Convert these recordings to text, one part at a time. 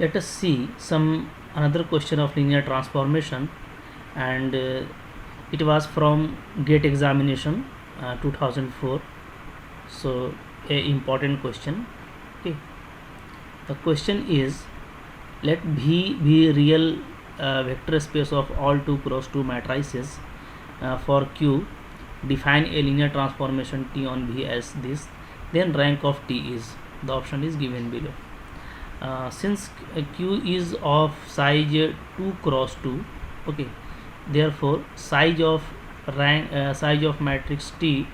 Let us see some another question of linear transformation, and it was from GATE examination 2004. So a important question. Okay, the question is, let V be real vector space of all 2 cross 2 matrices for Q. Define a linear transformation T on V as this, then rank of T is, the option is given below. Since Q is of size 2 cross 2, okay, therefore size of matrix T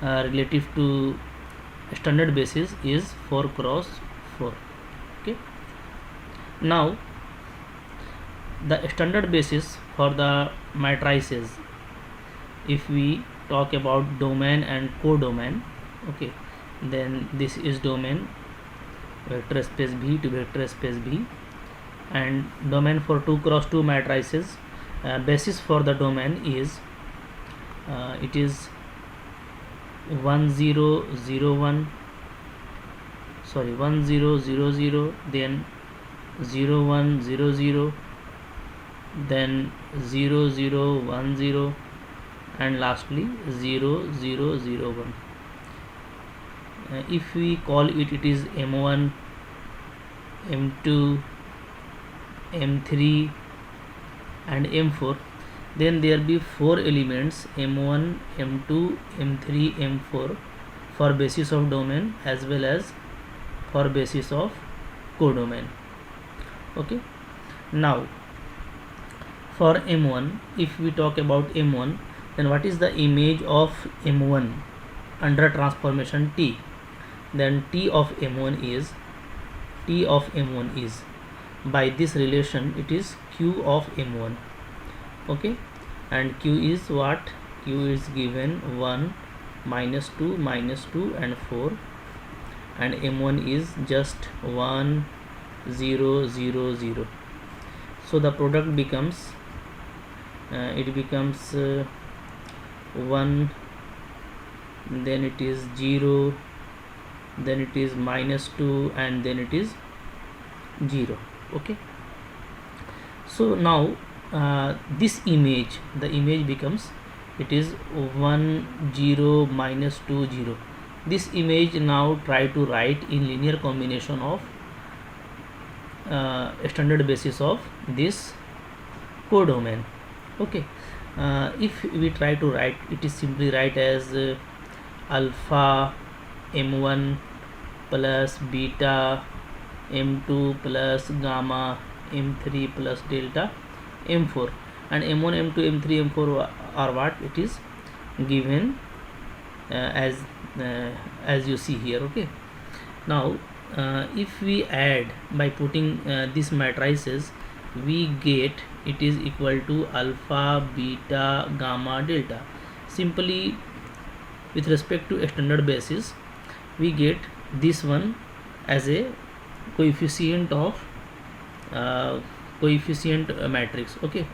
relative to standard basis is 4 cross 4. Okay, now the standard basis for the matrices, if we talk about domain and codomain, okay, then this is domain vector space V to vector space V, and domain for 2 cross 2 matrices, basis for the domain is it is 1000, then 0100, then 0010, and lastly 0001. If we call it, it is M1, M2, M3 and M4, then there be 4 elements M1, M2, M3, M4 for basis of domain as well as for basis of codomain. Okay, now for M1, if we talk about M1, then what is the image of M1 under transformation T? Then T of M1 is by this relation it is Q of M1. Okay, and Q is what? Q is given 1, -2, and 4, and M1 is just 1, 0, 0, 0. So the product becomes 1, then it is 0, then it is -2, and then it is 0. Okay, so now this image, the image becomes, it is 1, 0, -2, 0. This image now try to write in linear combination of standard basis of this codomain. Okay, if we try to write, it is simply write as alpha M1 plus beta M2 plus gamma M3 plus delta M4, and M1, M2, M3, M4 are what it is given as you see here. Okay, now if we add by putting these matrices, we get it is equal to alpha, beta, gamma, delta. Simply with respect to a standard basis, we get this one as a coefficient of matrix. Okay,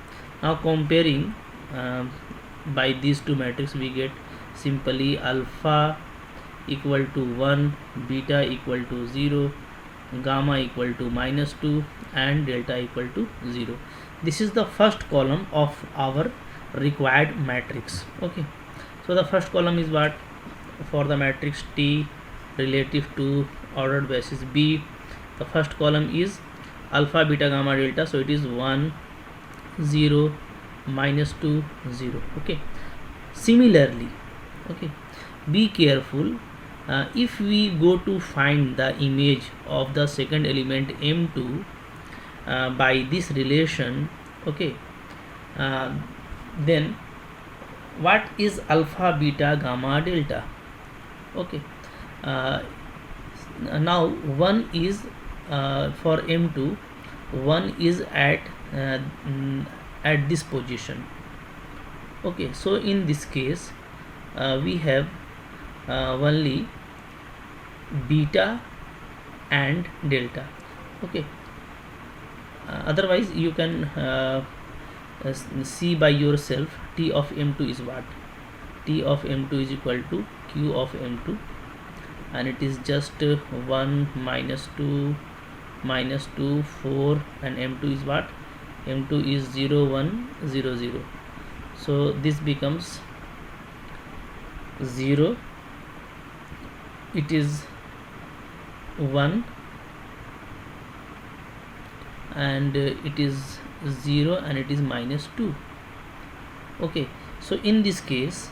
now comparing by these two matrix, we get simply alpha equal to 1, beta equal to 0, gamma equal to -2, and delta equal to 0. This is the first column of our required matrix. Okay, so the first column is what? For the matrix T relative to ordered basis B, the first column is alpha, beta, gamma, delta, so it is 1, 0, -2, 0. Okay, similarly, okay, be careful, if we go to find the image of the second element M2 by this relation, okay, then what is alpha, beta, gamma, delta? Okay, now 1 is for M2, 1 is at this position. Okay, so in this case we have only beta and delta. Okay, otherwise you can see by yourself. T of M2 is what? T of M2 is equal to Q of M2, and it is just 1, -2, minus 2 4, and m2 is what? M2 is 0 1 0 0. So this becomes 0, it is 1, and it is 0, and it is minus 2. Okay, so in this case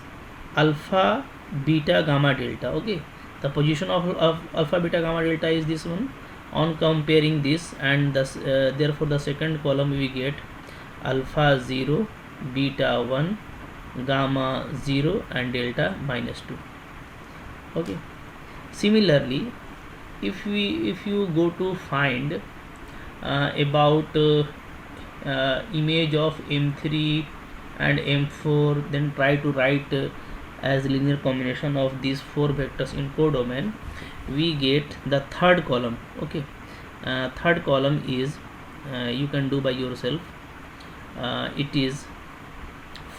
alpha beta gamma delta, okay, the position of alpha beta gamma delta is this one. On comparing this, and thus therefore the second column we get alpha 0, beta 1, gamma 0, and delta minus 2. Okay, similarly if you go to find about image of m3 and m4, then try to write as linear combination of these 4 vectors in codomain, we get the third column. Okay, third column is you can do by yourself. It is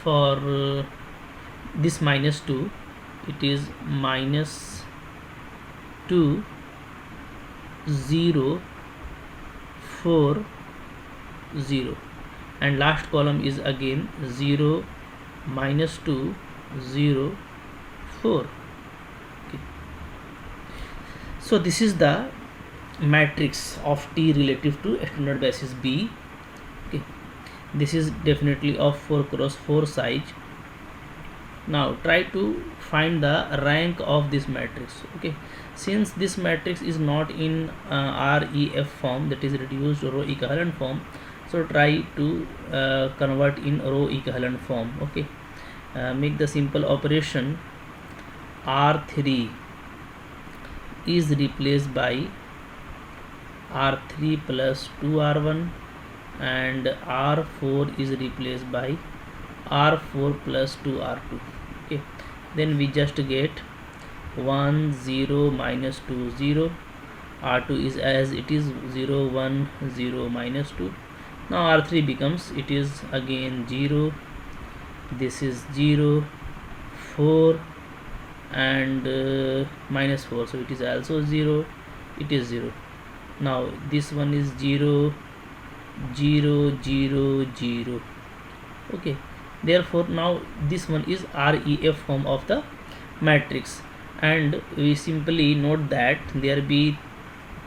for this minus 2, it is minus 2 0 4 0, and last column is again 0 minus 2 0 4. Okay. So this is the matrix of T relative to extended basis B. Okay, this is definitely of 4 cross 4 size. Now try to find the rank of this matrix. Okay, since this matrix is not in REF form, that is reduced row equivalent form, so try to convert in row equivalent form. Okay, make the simple operation. R3 is replaced by R3 plus 2R1, and R4 is replaced by R4 plus 2R2. Okay, then we just get 1 0 minus 2 0, R2 is as it is 0 1 0 minus 2. Now R3 becomes, it is again 0, this is 0 4, and minus 4, so it is also 0, it is 0. Now this one is 0 0 0 0. Okay, therefore now this one is REF form of the matrix, and we simply note that there be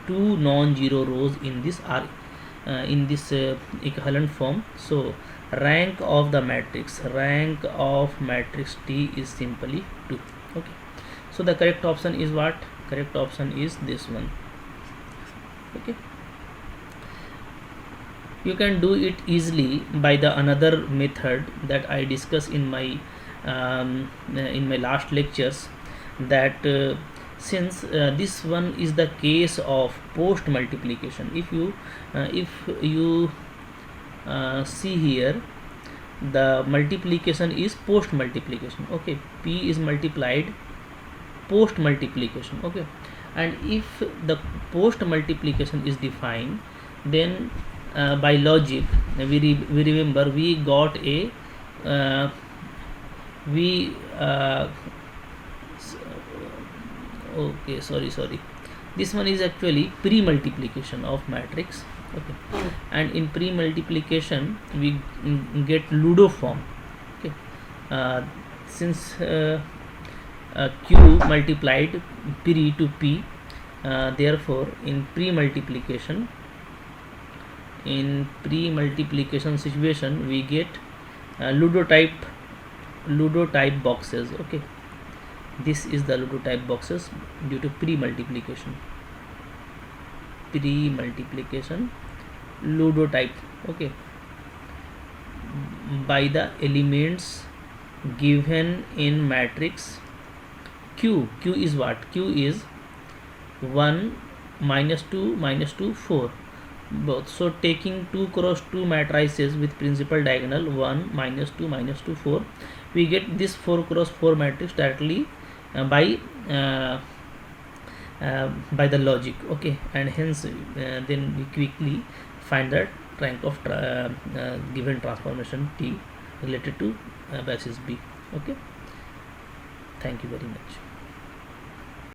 two non-zero rows in this equivalent form. So rank of the matrix, rank of matrix T is simply 2. Okay, so the correct option is what? Correct option is this one. Okay, you can do it easily by the another method that I discussed in my last lectures, that since this one is the case of post multiplication, if you see here, the multiplication is post multiplication. Okay, P is multiplied post multiplication. Okay, and if the post multiplication is defined, then by logic we remember we got a okay, sorry, this one is actually pre-multiplication of matrix. Okay, and in pre-multiplication we get Ludo form. Okay, since Q multiplied pre to P, therefore in pre-multiplication situation we get Ludo type boxes. Okay, this is the Ludo type boxes due to pre-multiplication Ludo type. Okay, by the elements given in matrix Q. Q is what? Q is 1 minus 2 minus 2 4 both. So taking 2 cross 2 matrices with principal diagonal 1 minus 2 minus 2 4, we get this 4 cross 4 matrix directly by the logic. Okay, and hence then we quickly find that rank of given transformation T related to basis B. Okay, thank you very much.